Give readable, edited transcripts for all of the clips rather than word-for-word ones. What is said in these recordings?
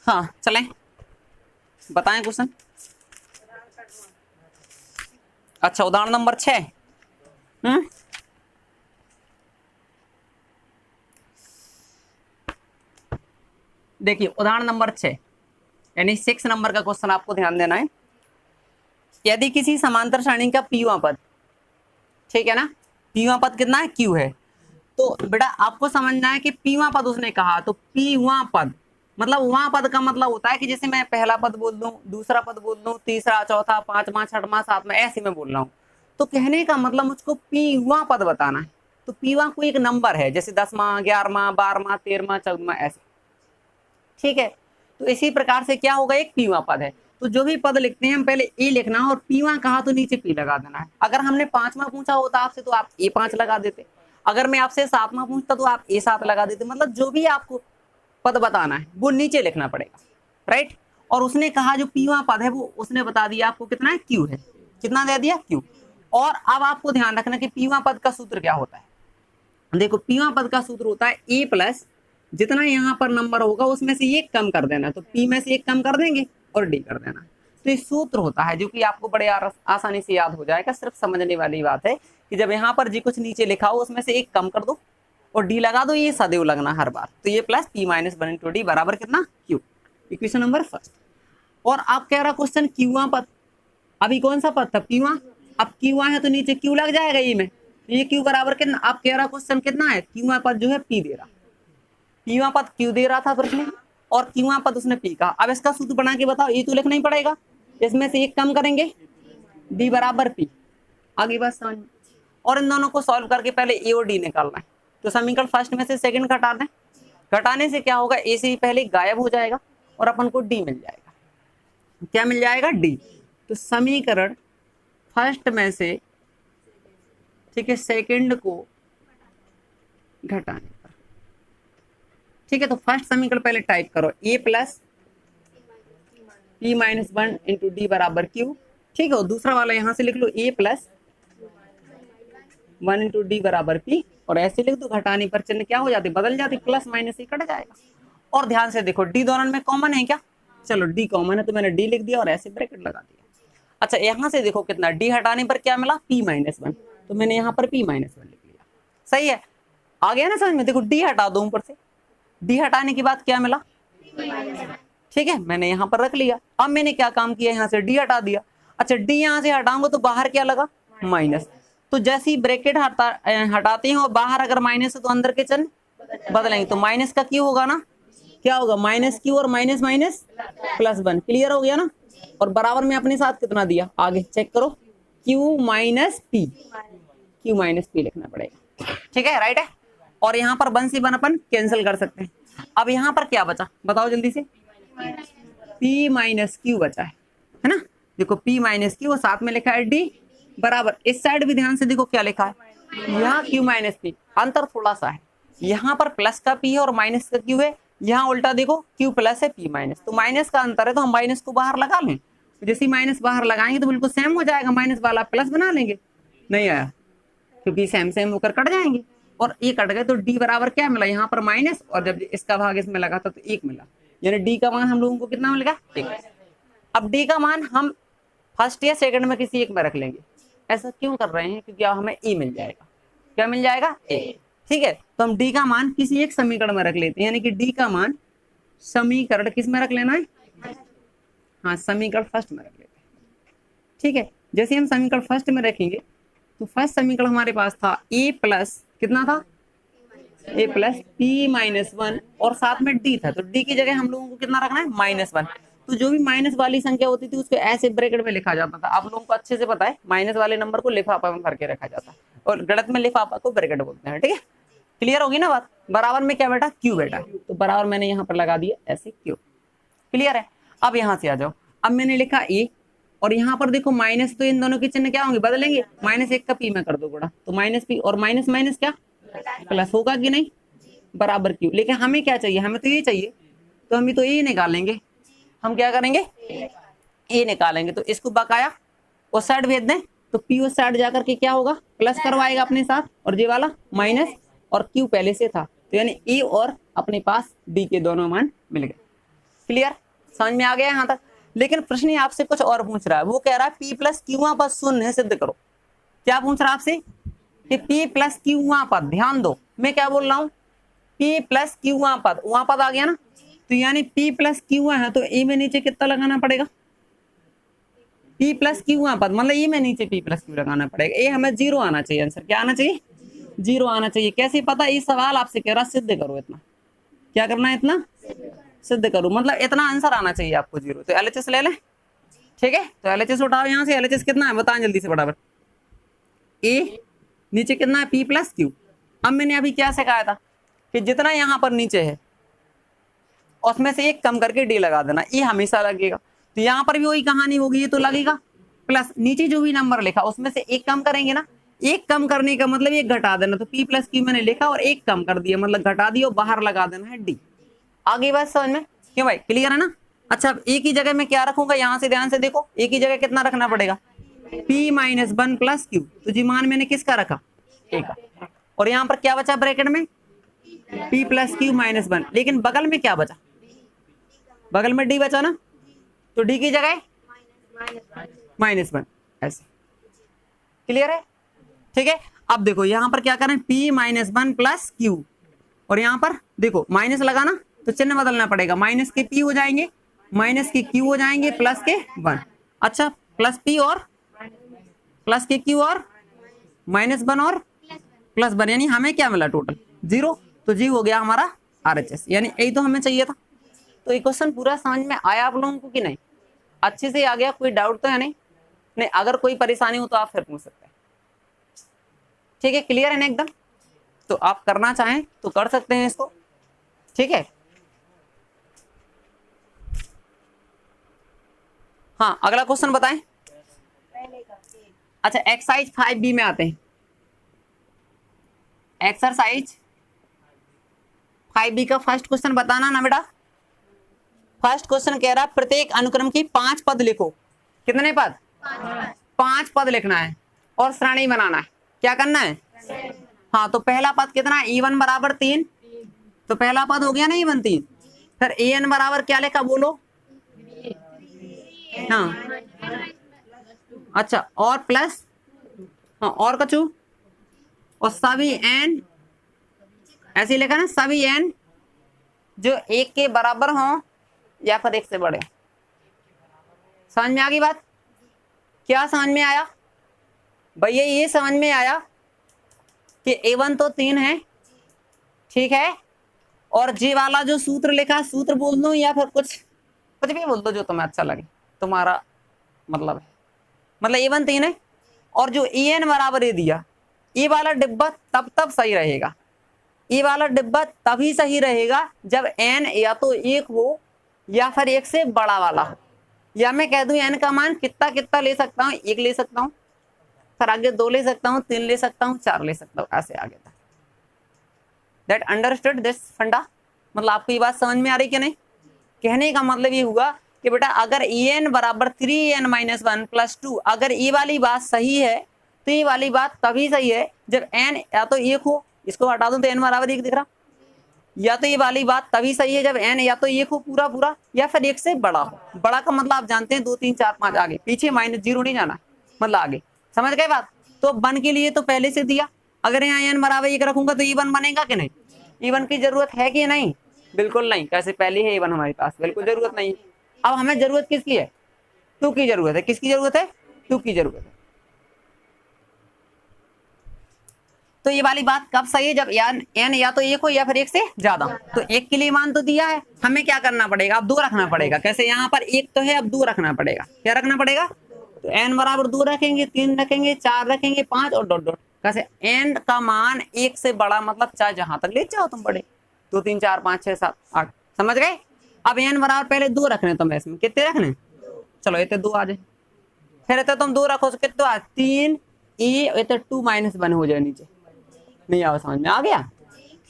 हाँ चलें, बताएं क्वेश्चन। अच्छा उदाहरण नंबर 6। देखिए उदाहरण नंबर 6 यानी 6 नंबर का क्वेश्चन आपको ध्यान देना है। यदि किसी समांतर सारणी का पीवा पद, ठीक है ना, पीवा पद कितना है, क्यू है, तो बेटा आपको समझना है कि पीवा पद उसने कहा, तो पीवा पद मतलब वहां पद का मतलब होता है कि जैसे मैं पहला पद बोल दूं, दूसरा पद बोल दूं, तीसरा, चौथा, पांचवा, छठवां, सातवां, ऐसे में बोल रहा हूँ। तो कहने का मतलब मुझको पीवा पद बताना है। तो पीवा कोई एक नंबर है, जैसे 10वां, 11वां, 12वां, 13वां, 14वां, ऐसे, ठीक है। तो इसी प्रकार से क्या होगा, एक पीवा पद है। तो जो भी पद लिखते हैं हम पहले ए लिखना है, और पीवा कहा तो नीचे पी लगा देना है। अगर हमने 5वां पूछा होता आपसे तो आप ए5 लगा देते, अगर मैं आपसे 7वां पूछता तो आप ए7 लगा देते। मतलब जो भी आपको पद बताना है वो नीचे लिखना पड़ेगा, राइट। और उसने कहा जो पीवा पद है वो उसने बता दिया आपको कितना है, क्यू है। कितना दे दिया, क्यू। और अब आपको ध्यान रखना कि पीवा पद का सूत्र क्या होता है। देखो पीवा पद का सूत्र होता है ए प्लस जितना यहाँ पर नंबर होगा उसमें से एक कम कर देना, तो पी में से एक कम कर देंगे और डी कर देना। तो ये सूत्र होता है जो कि आपको बड़े आसानी से याद हो जाएगा। सिर्फ समझने वाली बात है कि जब यहाँ पर जी कुछ नीचे लिखा हो उसमें से एक कम कर दो और डी लगा दो, ये सदैव लगना हर बार। तो ये plus P minus 1 into D बराबर कितना, क्यू। Equation number first. और आप कह रहा क्वेश्चन क्यूआ पद, अभी कौन सा पद था, क्यूआ। अब क्यूआ है तो नीचे क्यू लग जाएगा ये में, तो ये क्यू बराबर कितना, आप कह रहा क्वेश्चन कितना है, क्यूआ पद जो है पी दे रहा, पीवा पद क्यू दे रहा था प्रश्न में, और क्यूआ पद उसने पी कहा। अब इसका सूत्र बना के बताओ, ये तो लिखना ही पड़ेगा, इसमें से एक कम करेंगे, डी बराबर पी। आगे बात समझ में। और इन दोनों को सॉल्व करके पहले ए और डी निकालना है। तो समीकरण फर्स्ट में से सेकंड घटा दें, घटाने से क्या होगा, ए से ही पहले गायब हो जाएगा और अपन को डी मिल जाएगा। क्या मिल जाएगा, डी। तो समीकरण फर्स्ट में से, ठीक है, सेकंड को घटाने पर, ठीक है। तो फर्स्ट समीकरण पहले टाइप करो, A plus P minus 1 into D बराबर क्यू, ठीक है। और दूसरा वाला यहां से लिख लो, ए प्लस 1 इंटू डी बराबर पी, और ऐसे लिख दो, घटाने पर चिन्ह क्या हो जाती, बदल जाती, प्लस माइनस ही कट जाएगा। और ध्यान से देखो डी दोनों में कॉमन है क्या, चलो डी कॉमन है तो मैंने डी लिख दिया और ऐसे ब्रैकेट लगा दिया। अच्छा यहां से देखो कितना, डी हटाने पर क्या मिला, पी माइनस 1, तो मैंने यहाँ पर पी माइनस 1 लिख लिया। सही है, आ गया ना समझ में। देखो डी हटा दो ऊपर से, डी हटाने के बाद क्या मिला, ठीक है, मैंने यहाँ पर रख लिया। अब मैंने क्या काम किया, यहाँ से डी हटा दिया। अच्छा डी यहाँ से हटाऊंगा तो बाहर क्या लगा, माइनस। तो जैसे ही ब्रैकेट हटाते हैं और बाहर अगर माइनस है तो अंदर के चिन्ह बदलेंगे, तो माइनस का क्यू होगा ना, क्या होगा, माइनस क्यू और माइनस माइनस प्लस 1। क्लियर हो गया ना। और बराबर में अपने साथ कितना दिया, आगे चेक करो, Q minus P, Q minus P लिखना पड़ेगा, ठीक है, राइट है। और यहाँ पर 1 से 1 अपन कैंसिल कर सकते हैं। अब यहाँ पर क्या बचा बताओ जल्दी से, P माइनस क्यू बचा है ना। देखो P माइनस क्यू और साथ में लिखा है D बराबर, इस साइड भी ध्यान से देखो क्या लिखा है, यहाँ Q माइनस P, अंतर थोड़ा सा है, यहाँ पर प्लस का P है और माइनस का Q है, यहाँ उल्टा देखो Q प्लस है P माइनस, तो माइनस का अंतर है तो हम माइनस को बाहर लगा लें। जैसे माइनस बाहर लगाएंगे तो बिल्कुल सेम हो जाएगा, माइनस वाला प्लस बना लेंगे, नहीं आया क्योंकि सेम सेम होकर कट जाएंगे, और ये कट गए तो डी बराबर क्या मिला, यहाँ पर माइनस, और जब इसका भाग इसमें लगा था तो 1 मिला, यानी डी का मान हम लोगों को कितना मिलेगा, 1। अब डी का मान हम फर्स्ट या सेकंड में किसी एक में रख लेंगे। ऐसा क्यों कर रहे हैं, क्योंकि हमें ए मिल जाएगा, क्या मिल जाएगा, ए, ठीक है। तो हम डी का मान किसी एक समीकरण में रख लेते हैं, यानी कि डी का मान समीकरण किस में रख लेना है, हाँ समीकरण फर्स्ट में रख लेते हैं, ठीक है। जैसे हम समीकरण फर्स्ट में रखेंगे तो फर्स्ट समीकरण हमारे पास था ए प्लस कितना था, ए प्लस पी माइनस 1 और साथ में डी था, तो डी की जगह हम लोगों को कितना रखना है, माइनस 1। तो जो भी माइनस वाली संख्या होती थी उसको ऐसे ब्रैकेट में लिखा जाता था। आप लोगों को अच्छे से पता है माइनस वाले नंबर को लिफाफा में भर के रखा जाता है, और गणित में लिफाफा को ब्रैकेट बोलते हैं, ठीक है। क्लियर होगी ना बात। बराबर में क्या बेटा, क्यू बेटा, तो बराबर मैंने यहाँ पर लगा दिया ऐसे क्यू। क्लियर है। अब यहाँ से आ जाओ, अब मैंने लिखा ए, और यहाँ पर देखो माइनस, तो इन दोनों के चिन्ह क्या होंगे, बदलेंगे, माइनस 1 का पी में कर दो गुणा, तो माइनस पी और माइनस माइनस क्या प्लस होगा कि नहीं, बराबर क्यू। लेकिन हमें क्या चाहिए, हमें तो ये चाहिए, तो हम तो ये निकालेंगे, हम क्या करेंगे, ए निकालेंगे। तो इसको बकाया उस साइड भेज दें, तो पी उस साइड जाकर के क्या होगा, प्लस करवाएगा अपने साथ, और ये वाला माइनस, और क्यू पहले से था, तो यानी ए और अपने पास डी के दोनों मान मिल गए। क्लियर, समझ में आ गया यहाँ तक। लेकिन प्रश्न आपसे कुछ और पूछ रहा है, वो कह रहा है P प्लस क्यू पद शून्य है, सिद्ध करो। क्या पूछ रहा है आपसे कि P प्लस क्यू पद, ध्यान दो मैं क्या बोल रहा हूँ, P प्लस क्यू पद, वहां पद आ गया ना, तो यानी P प्लस क्यू है तो ए में नीचे कितना लगाना पड़ेगा, P प्लस क्यू पद, मतलब ए में नीचे P प्लस क्यू लगाना पड़ेगा। ए हमें 0 आना चाहिए, आंसर क्या आना चाहिए, 0 आना चाहिए। कैसे पता, ये सवाल आपसे कह रहा सिद्ध करो, इतना क्या करना है, इतना सिद्ध करो, मतलब इतना आंसर आना चाहिए आपको 0। तो एलएचएस ले लें, ठीक है। तो एलएचएस उठाओ यहाँ से, एलएचएस कितना है बताएं जल्दी से फटाफट। ए नीचे कितना है, P प्लस क्यू। अब मैंने अभी क्या सिखाया था कि जितना यहाँ पर नीचे है उसमें से एक कम करके डी लगा देना, ये हमेशा लगेगा। तो यहाँ पर भी वही कहानी होगी, ये तो लगेगा प्लस, नीचे जो भी नंबर लिखा उसमें से एक कम करेंगे ना, एक कम करने का मतलब एक घटा देना। तो P प्लस क्यू मैंने लिखा और एक कम कर दिया, मतलब घटा दिया और बाहर लगा देना है डी। आगे बात समझ में, क्यों भाई, क्लियर है ना। अच्छा, एक ही जगह में क्या रखूंगा, यहाँ से ध्यान से देखो, एक ही जगह कितना रखना पड़ेगा, P माइनस 1 प्लस क्यू। तो जी मान मैंने किसका रखा, ए का, और यहाँ पर क्या बचा ब्रैकेट में, P प्लस क्यू माइनस 1, लेकिन बगल में क्या बचा, बगल में डी बचा ना, तो डी की जगह -1, ऐसे, क्लियर है, ठीक है। अब देखो यहाँ पर क्या करें, P माइनस 1 प्लस क्यू, और यहाँ पर देखो माइनस लगाना तो चिन्ह बदलना पड़ेगा, माइनस के P हो जाएंगे, माइनस के Q हो जाएंगे, प्लस के 1। अच्छा, प्लस P और प्लस के Q और -1 और +1, यानी हमें क्या मिला टोटल 0। तो जी हो गया हमारा RHS, यानी यही तो हमें चाहिए था। तो ये क्वेश्चन पूरा समझ में आया आप लोगों को कि नहीं, अच्छे से आ गया, कोई डाउट तो है नहीं, नहीं अगर कोई परेशानी हो तो आप फिर पूछ सकते हैं, ठीक है, क्लियर है ना एकदम। तो आप करना चाहें तो कर सकते हैं इसको, ठीक है। हाँ, अगला क्वेश्चन बताएं। अच्छा, एक्सरसाइज 5B में आते हैं। एक्सरसाइज 5B का फर्स्ट क्वेश्चन बताना ना बेटा। फर्स्ट क्वेश्चन कह रहा है प्रत्येक अनुक्रम की 5 पद लिखो। कितने पद, 5 पद लिखना है और श्रेणी बनाना है। क्या करना है, हाँ, तो पहला पद कितना है, E1 बराबर 3, तो पहला पद हो गया ना E1 3। फिर AN बराबर क्या लिखा बोलो, हाँ, अच्छा, और प्लस, हाँ, और कचू, और सभी n, ऐसे लिखा ना, सभी n जो 1 के बराबर हो या फिर 1 से बड़े। समझ में आ गई बात, क्या समझ में आया भैया, ये समझ में आया कि A1 तो 3 है, ठीक है, और जी वाला जो सूत्र लिखा, सूत्र बोल दो या फिर कुछ भी बोल दो जो तुम्हें अच्छा लगे, तुम्हारा मतलब है, मतलब A1 3 है, और जो EN बराबर ये दिया, ये वाला डिब्बा तब सही रहेगा, ये वाला डिब्बा तभी सही रहेगा जब n या तो 1 हो या फिर 1 से बड़ा वाला हो। या मैं कह दूं n का मान कितना कितना ले सकता हूँ, 1 ले सकता हूँ, फिर आगे 2 ले सकता हूँ, 3 ले सकता हूँ, 4 ले सकता हूँ, ऐसे आगे तक। दैट अंडरस्टूड दिस फंडा, मतलब आपको ये बात समझ में आ रही कि नहीं। कहने का मतलब ये हुआ कि बेटा अगर En बराबर 3n-1 + 2, अगर ये वाली बात सही है तो ये वाली बात तभी सही है जब n या तो 1 हो, इसको हटा दूं तो n बराबर 1 दिख रहा, या तो ये वाली बात तभी सही है जब n या तो 1 हो पूरा पूरा या फिर 1 से बड़ा हो। बड़ा का मतलब आप जानते हैं 2 3 4 5 आगे पीछे, -0 नहीं जाना, मतलब आगे, समझ गए बात। तो 1 के लिए तो पहले से दिया, अगर यहाँ n बराबर 1 रखूंगा तो E1 बनेगा कि नहीं, E1 की जरूरत है कि नहीं, बिल्कुल नहीं, कैसे पहले है E1 हमारे पास, बिल्कुल जरूरत नहीं। अब हमें जरूरत किसकी है, 2 की जरूरत है, किसकी जरूरत है, 2 की जरूरत है। तो ये वाली बात कब सही है, जब n या तो 1 हो या फिर 1 से ज्यादा। तो 1 के लिए मान तो दिया है, हमें क्या करना पड़ेगा, अब 2 रखना पड़ेगा। कैसे, यहाँ पर 1 तो है, अब 2 रखना पड़ेगा। क्या रखना पड़ेगा, तो n बराबर 2 रखेंगे, 3 रखेंगे, 4 रखेंगे, 5 और डॉट डॉट। कैसे, n का मान 1 से बड़ा, मतलब चाहे जहां तक ले जाओ तुम बड़े, 2 3 4 5 6 7 8, समझ गए। अब n बराबर पहले 2 रखने, तुम इसमें कितने रखने, चलो इतने 2 आ जाए, फिर इतने तुम 2 रखो, कितने 3 ए, 2 -1 हो जाए नीचे, नहीं आओ, समझ में आ गया।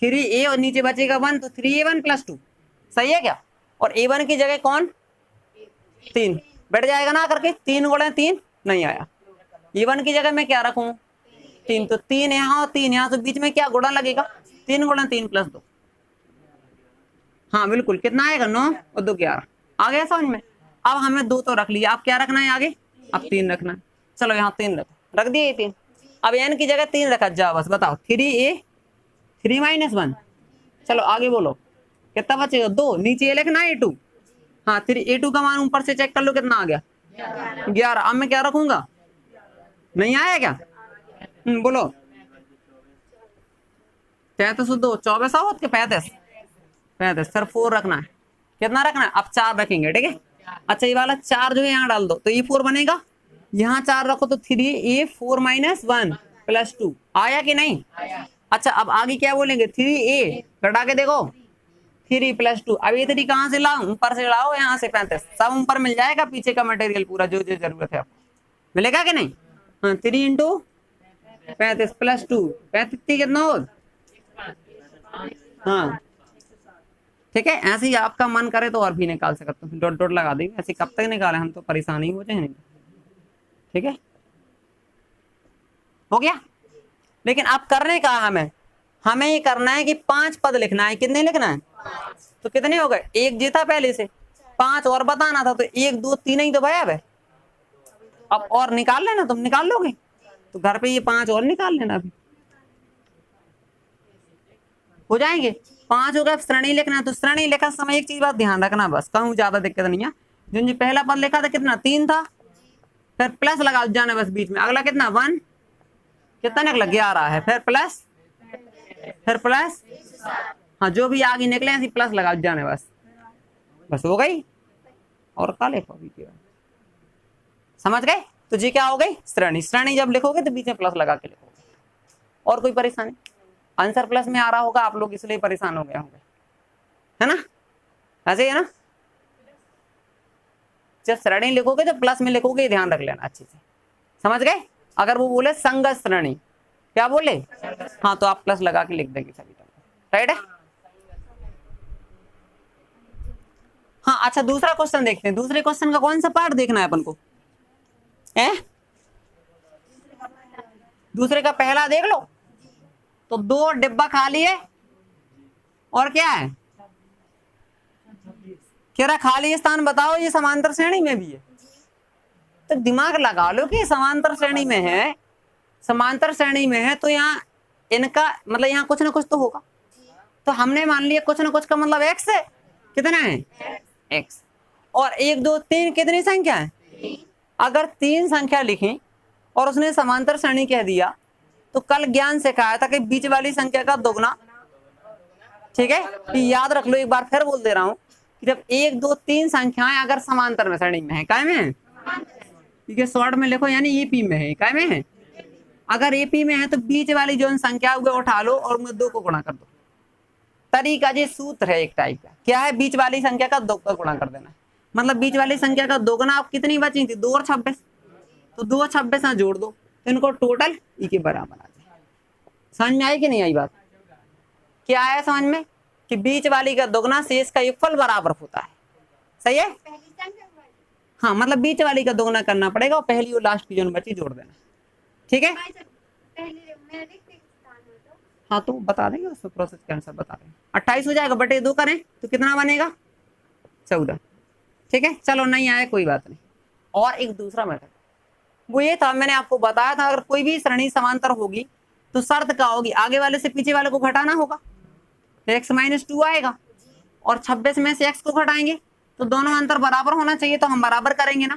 3a और नीचे बचेगा 1, तो 3a1 + 2 सही है क्या। और a1 की जगह कौन, 3 बैठ जाएगा ना करके, 3 × 3 नहीं आया। a1 की जगह मैं क्या रखूं, 3, तो 3 यहाँ और 3 यहाँ, तो बीच में क्या गुणा लगेगा, 3 × 3 + 2, हाँ बिल्कुल, कितना आएगा 9 और 2 11। आ गया समझ में। अब हमें 2 तो रख लिया, अब क्या रखना है आगे, अब 3 रखना है। चलो यहाँ 3 रख दिए 3। अब n की जगह 3 रखा जाओ बस, बताओ 3a 3 - 1। चलो आगे बोलो कितना बचेगा 2, नीचे a लिखना है a2। हाँ 3a2 का मान ऊपर से चेक कर लो कितना आ गया 11। अब मैं क्या रखूंगा, नहीं आया क्या, बोलो 33 2 24 आवत के 35 35 सर 4 रखना है। कितना रखना है, अब 4 रखेंगे ठीक है। अच्छा ये वाला 4 जो है यहाँ डाल दो तो ये 4 बनेगा, यहाँ 4 रखो तो 3a4 - 1 + 2 आया कि नहीं। अच्छा अब आगे क्या बोलेंगे 3a घटा के देखो 3 + 2। अब ये 3 कहाँ से लाओ, ऊपर से लाओ, यहाँ से 35 सब ऊपर मिल जाएगा, पीछे का मटेरियल पूरा जो जो जरूरत है आपको मिलेगा कि नहीं। हाँ 3 × 35 + 2 35 कितना हो, हाँ ठीक है। ऐसे ही आपका मन करे तो और भी निकाल सकते हो, डॉट डॉट लगा देंगे, ऐसे कब तक निकाले, हम तो परेशानी हो जाएंगे ठीक है। हो गया, लेकिन अब करने का हमें ये करना है कि 5 पद लिखना है। कितने लिखना है, तो कितने हो गए, एक जी था पहले से, 5 और बताना था तो 1 2 3 ही तो भैया है। अब और निकाल लेना, तुम निकाल लोगे तो घर पे ये 5 और निकाल लेना, अभी हो जाएंगे 5 हो गए। श्रेणी लिखना है तो श्रेणी लिखा समय एक चीज बात ध्यान रखना, बस कहूँ ज्यादा दिक्कत नहीं है। जो पहला पद लिखा था कितना 3 था, फिर प्लस लगा जाना बस बीच में, अगला कितना 1, कितना निकला 11 है, फिर प्लस हाँ जो भी आगे निकले ऐसी प्लस लगा जाने बस हो गई। और क्या लिखो अभी के समझ गए, तो जी क्या हो गई श्रेणी। श्रेणी जब लिखोगे तो बीच में प्लस लगा के लिखोगे, और कोई परेशानी, आंसर प्लस में आ रहा होगा आप लोग इसलिए परेशान हो गए होंगे, है ना, ऐसे ही है ना। जब श्रेणी लिखोगे तो प्लस में लिखोगे, ध्यान रख लेना अच्छे से, समझ गए। अगर वो बोले संगत श्रेणी, क्या बोले, हाँ तो आप प्लस लगा के लिख देंगे सभी तरह, राइट है। हाँ अच्छा दूसरा क्वेश्चन देखते हैं, दूसरे क्वेश्चन का कौन सा पार्ट देखना है अपन को, दूसरे का पहला देख लो। तो 2 डिब्बा खाली है और क्या है, कह रहा खाली स्थान बताओ, ये समांतर श्रेणी में भी है। तो दिमाग लगा लो कि समांतर श्रेणी में है, समांतर श्रेणी में है तो यहाँ इनका मतलब यहाँ कुछ ना कुछ तो होगा। तो हमने मान लिया कुछ ना कुछ का मतलब x है, कितना है x, और 1 2 3 कितनी संख्या है। अगर 3 संख्या लिखें और उसने समांतर श्रेणी कह दिया तो कल ज्ञान सिखाया था कि बीच वाली संख्या का दोगुना, ठीक है। कि याद रख लो, एक बार फिर बोल दे रहा हूं कि जब 1 2 3 संख्याएं अगर समांतर में श्रेणी में है, काय में है, ठीक है, शॉर्ट में लिखो यानी ईपी में है, काय में है। अगर ईपी में है तो बीच वाली जो संख्या वो उठा लो और उनमें 2 को गुणा कर दो। तरीका ये सूत्र है एक टाइप का, क्या है, बीच वाली संख्या का 2 का गुणा कर देना, मतलब बीच वाली संख्या का दोगुना। आप कितनी बची थी 2 और 26, तो 2 और 26 जोड़ दो तो इनको टोटल ई के बराबर आ जाए। समझ में आई कि नहीं आई बात, क्या आया समझ में, कि बीच वाली का दोगुना शेष का योगफल बराबर होता है, सही है। हाँ मतलब बीच वाली का दोगुना करना पड़ेगा और पहली और लास्ट की जो बची जोड़ देना, ठीक है। हाँ तो बता देंगे उसमें प्रोसेस के अनुसार बता देंगे। 28 हो जाएगा बटे 2 करें तो कितना बनेगा 14, ठीक है। चलो नहीं आया कोई बात नहीं। और एक दूसरा मेथड वो ये था, मैंने आपको बताया था अगर कोई भी श्रेणी समांतर होगी तो शर्त क्या होगी, आगे वाले से पीछे वाले को घटाना होगा तो x - 2 आएगा, और 26 में से x को घटाएंगे तो दोनों अंतर बराबर होना चाहिए, तो हम बराबर करेंगे ना,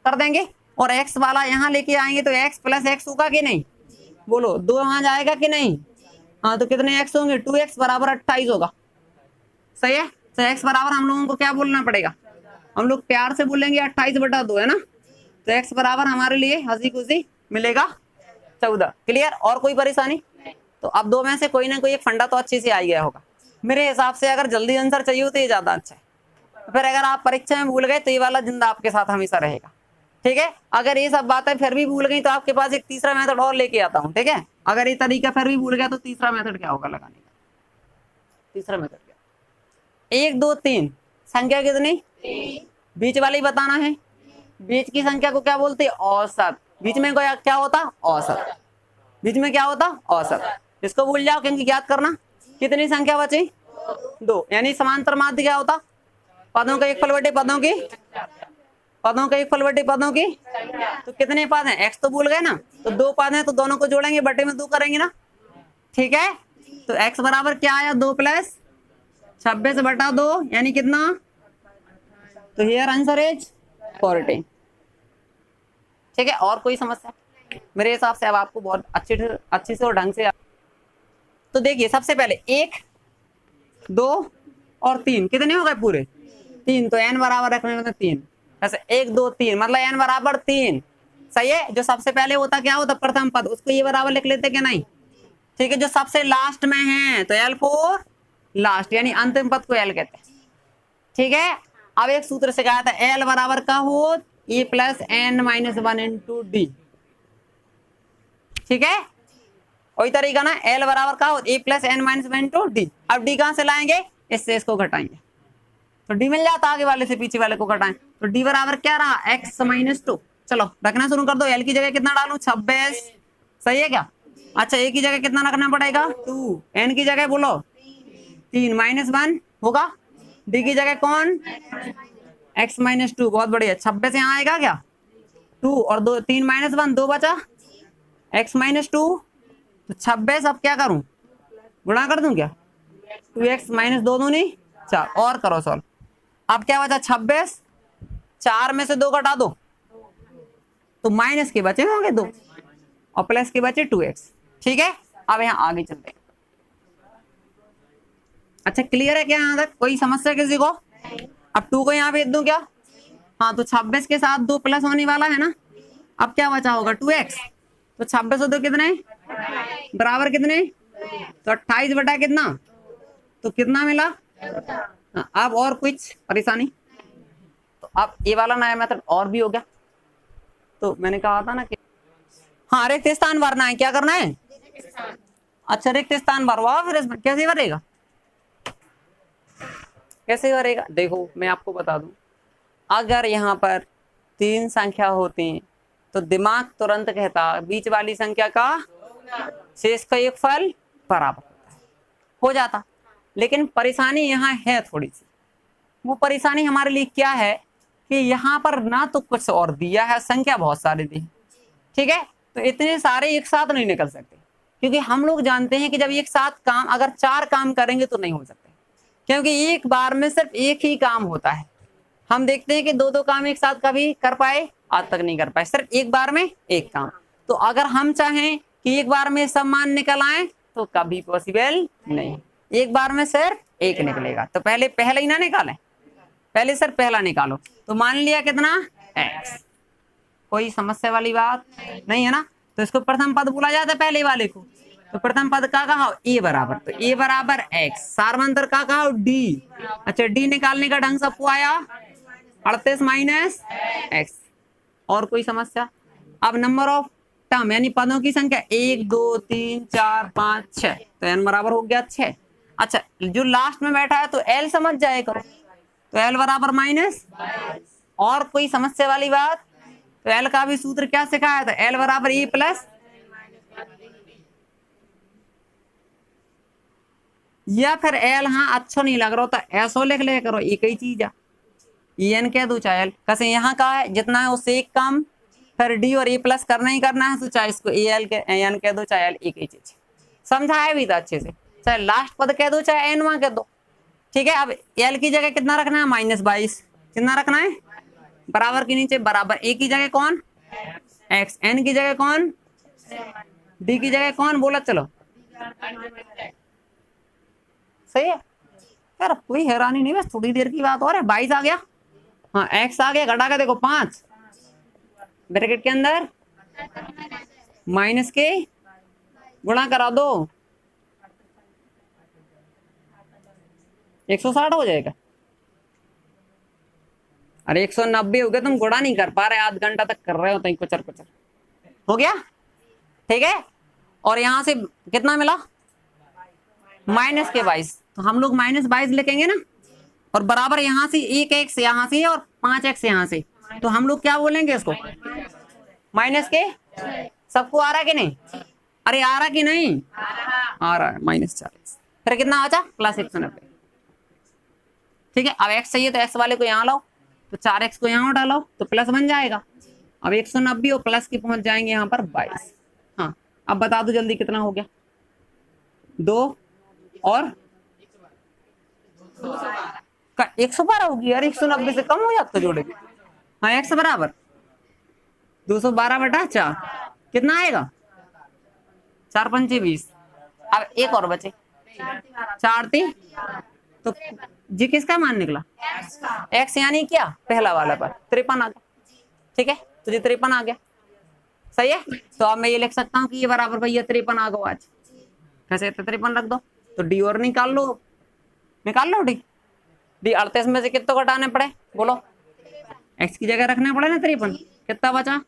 कर देंगे। और x वाला यहाँ लेके आएंगे तो x + x होगा कि नहीं, बोलो 2 वहां जाएगा कि नहीं, हाँ तो कितने x होंगे 2x बराबर 28 होगा, सही है। तो x बराबर हम लोगों को क्या बोलना पड़ेगा, हम लोग प्यार से बोलेंगे 28/2 है ना, तो x बराबर हमारे लिए हंसी खुशी मिलेगा 14, क्लियर। और कोई परेशानी, तो अब 2 में से कोई ना कोई एक फंडा तो अच्छे से आ गया होगा मेरे हिसाब से। अगर जल्दी आंसर चाहिए हो तो ये ज्यादा अच्छा है, फिर अगर आप परीक्षा में भूल गए तो ये वाला जिंदा आपके साथ हमेशा रहेगा, ठीक है। अगर ये सब बातें फिर भी भूल गई तो आपके पास एक तीसरा मेथड और लेके आता हूँ, ठीक है। अगर ये तरीका फिर भी भूल गया तो तीसरा मेथड क्या होगा लगाने का, तीसरा मेथड क्या, 1 2 3 संख्या कितनी, बीच वाली बताना है। बीच की संख्या को क्या बोलते हैं, औसत। बीच में क्या होता, औसत, बीच में क्या होता, औसत। इसको भूल जाओ क्योंकि याद करना कितनी संख्या बची 2, यानी समांतर माध्य क्या होता? पदों का एक फल बटे पदों की, पदों का एक फल बटे पदों की। तो कितने पद हैं? x तो भूल गए ना, तो 2 पद हैं तो दोनों को जोड़ेंगे, बटे में 2 करेंगे ना, ठीक है। तो x बराबर क्या आया? 2 प्लस 26 बटा 2, यानी कितना? तो हियर आंसर इज 14, ठीक है। और कोई समस्या? मेरे हिसाब से अब आपको बहुत अच्छे से और ढंग से। तो देखिए सबसे पहले 1, 2 और 3 कितने हो गए? पूरे 3। तो n बराबर रखने में 3, ऐसे 1 2 3 मतलब n बराबर 3, सही है। जो सबसे पहले होता क्या होता? प्रथम पद, उसको ये बराबर लिख लेते क्या? नहीं, ठीक है। जो सबसे लास्ट में है तो l फोर लास्ट, यानी अंतिम पद को l कहते हैं, ठीक है। अब एक सूत्र से कहा था l बराबर का हो e plus n minus 1 into D, ठीक है। वही तरीका ना, l बराबर का हो e plus n minus 1 into D. अब d कहां से लाएंगे? इससे इसको घटाएंगे तो d मिल जाता, आगे वाले से पीछे वाले को घटाएं तो d बराबर क्या रहा? x minus 2। चलो रखना शुरू कर दो। l की जगह कितना डालूं? 26, सही है क्या? अच्छा a की जगह कितना रखना पड़ेगा? 2, n की जगह बोलो 3 माइनस 1 होगा, d की जगह कौन? x माइनस 2, बहुत बढ़िया। 26 यहाँ आएगा क्या? 2 और 2 3 माइनस 1 2 बचा, x माइनस 2। तो 26 अब क्या करूं? गुणा कर दूं क्या? 2x माइनस 2 दूनी 4, और करो सॉल्व। अब क्या बचा? 26, 4 में से 2 घटा दो तो माइनस के बचे होंगे 2 और प्लस के बचे 2x, ठीक है। अब यहाँ आगे चलते हैं। अच्छा क्लियर है क्या यहाँ तक? कोई समस्या किसी को? अब 2 को यहाँ भेज दूं क्या? हाँ, तो 26 के साथ 2 प्लस होने वाला है ना। अब क्या बचा होगा? 2x। तो 26 और 2 कितने बराबर कितने? तो 28 बटा कितना? तो कितना मिला? हाँ, अब और कुछ परेशानी? तो अब ये वाला नया मेथड और भी हो गया। तो मैंने कहा था ना कि हाँ रिक्त स्थान भरना है। क्या करना है? अच्छा रिक्त स्थान भरवा, फिर इसमें कैसे भरेगा? कैसे भरेगा? देखो मैं आपको बता दूं, अगर यहाँ पर 3 संख्या होती तो दिमाग तुरंत कहता बीच वाली संख्या का शेष का एक फल बराबर होता है, हो जाता। लेकिन परेशानी यहाँ है थोड़ी सी। वो परेशानी हमारे लिए क्या है कि यहाँ पर ना तो कुछ और दिया है, संख्या बहुत सारी दी, ठीक है। तो इतने सारे एक साथ नहीं निकल सकते, क्योंकि हम लोग जानते हैं कि जब एक साथ काम, अगर 4 काम करेंगे तो नहीं हो सकते, क्योंकि एक बार में सिर्फ एक ही काम होता है। हम देखते हैं कि 2-2 काम एक साथ कभी कर पाए? आज तक नहीं कर पाए, सिर्फ एक बार में एक काम। तो अगर हम चाहें कि एक बार में सब मान निकल आए तो कभी पॉसिबल नहीं, एक बार में सिर्फ एक निकलेगा। तो पहले पहला ही ना निकालें, पहले सिर्फ पहला निकालो। तो मान लिया कितना? x। कोई समस्या वाली बात नहीं है ना। तो इसको प्रथम पद बोला जाता है पहले वाले को। तो प्रथम पद का कहा? a बराबर, तो a बराबर x। सार्वंतर का कहा? d। अच्छा d निकालने का ढंग सबको आया? 38 माइनस x। और कोई समस्या? अब नंबर ऑफ टर्म यानी पदों की संख्या 1 2 3 4 5 6, तो n बराबर हो गया 6। अच्छा जो लास्ट में बैठा है तो l समझ जाए करो, तो l बराबर माइनस। और कोई समस्या वाली बात? तो l का भी सूत्र क्या सिखाया था? l बराबर e प्लस, या फिर l हाँ अच्छा नहीं लग रहा तो ऐसो लिख ले करो, एक ही चीज है। en कह दो चाहे l, कैसे यहाँ का है जितना है उससे एक काम, फिर d और e प्लस करना ही करना है, तो चाहे इसको al के n कह दो चाहे l, एक ही चीज। समझाया भी था अच्छे से, चाहे लास्ट पद कह दो चाहे n कह दो, ठीक है। अब l की जगह कितना रखना है? -22। कितना रखना है? बराबर के नीचे बराबर। a की जगह कौन? x। n की जगह कौन? d की जगह कौन? बोला चलो, सही है यार, कोई हैरानी नहीं, बस थोड़ी देर की बात और है। 22 आ गया, हाँ x आ गया, घटा के देखो 5 ब्रैकेट के अंदर माइनस के गुणा करा दो, 160 हो जाएगा। अरे 190 हो गया, तुम गुणा नहीं कर पा रहे, आध घंटा तक कर रहे हो तो कुचर कुचर हो गया, ठीक है। और यहां से कितना मिला? माइनस के 22, तो हम लोग -22 लिखेंगे ना, और बराबर यहाँ से 1x यहाँ से और 5x यहाँ से, तो हम लोग क्या बोलेंगे इसको? माइनस के। सबको आ रहा है कि नहीं? अरे आ रहा कि नहीं? आ रहा है, -40। फिर कितना बचा? +190। ठीक है, अब x चाहिए तो x वाले को यहाँ लाओ, तो 4x को यहाँ डालो तो प्लस बन जाएगा। अब 190 और प्लस की पहुंच जाएंगे यहाँ पर 22। हाँ, अब बता दो जल्दी कितना हो गया? 2 और 112 होगी यार, 190 से कम हो जाता जोड़े। हाँ, x बराबर 212/4 कितना आएगा? 4 पंचे 20। अब एक और बचे 4 3, तो जी किसका मान निकला? x यानी क्या? पहला वाला पर 53 आ गया। ठीक है, तो ये 53 आ गया। सही है, तो अब मैं ये लिख सकता हूँ कि ये बराबर भैया 53 आ गया। आज कैसे? 53 रख दो, तो डी और निकाल लो डी। 38 में से कितना घटाने पड़े बोलो? x की जगह रखने पड़े ना 53। कितना बचा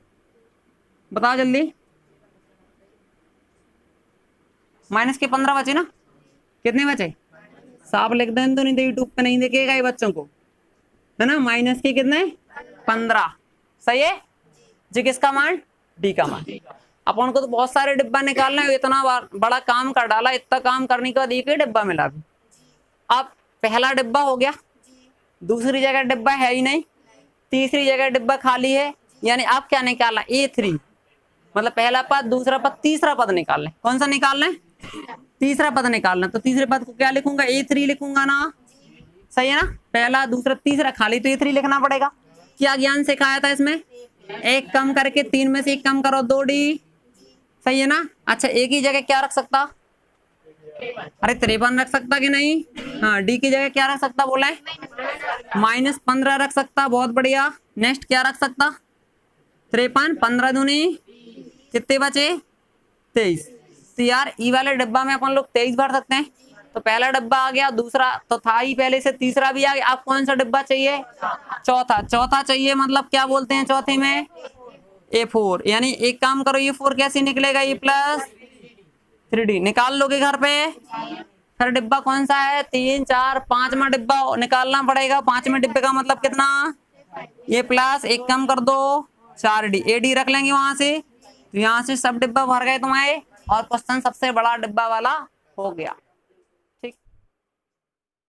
बताओ जल्दी? माइनस के 15 बचे ना? कितने बचे? साफ लिख दें तो नहीं तो यूट्यूब पे नहीं देखेगा ये बच्चों को, है ना। माइनस के कितने? 15। सही है जी, किसका मान? डी का मान। अपन को तो बहुत सारे डिब्बा निकालना है, इतना बड़ा काम कर डाला, इतना काम करने के बाद एक ही डिब्बा मिला। अब पहला डिब्बा हो गया, दूसरी जगह डिब्बा है ही नहीं, तीसरी जगह डिब्बा खाली है, यानी आप क्या निकालना? A3, मतलब पहला पद, दूसरा पद, तीसरा पद निकालना। कौन सा निकालना है? तीसरा पद निकालना। तो तीसरे पद को क्या लिखूंगा? A3 लिखूंगा ना। सही है ना, पहला दूसरा तीसरा खाली, तो A3 लिखना पड़ेगा। क्या ज्ञान सिखाया था इसमें? एक कम करके 3 में से एक कम करो, 2D। सही है ना। अच्छा, एक ही जगह क्या रख सकता? अरे 53 रख सकता कि नहीं? हाँ, डी की जगह क्या रख सकता बोला है? -15 रख सकता। बहुत बढ़िया। नेक्स्ट क्या रख सकता? 53, 15 दूनी कितने बचे? 23। तो यार ई वाले डिब्बा में अपन लोग 23 भर सकते हैं। तो पहला डिब्बा आ गया, दूसरा तो था ही पहले से, तीसरा भी आ गया। आप कौन सा डिब्बा चाहिए? चौथा चाहिए। मतलब क्या बोलते हैं चौथे में? A4। यानी एक काम करो, A4 कैसे निकलेगा? E + 3D निकाल लोगे घर पे। फिर डिब्बा कौन सा है? 3 4 5वां डिब्बा निकालना पड़ेगा। 5वें डिब्बे का मतलब कितना? A+ एक कम कर दो, 4D। AD रख लेंगे वहां से, तो यहाँ से सब डिब्बा भर गए तुम्हारे, और क्वेश्चन सबसे बड़ा डिब्बा वाला हो गया।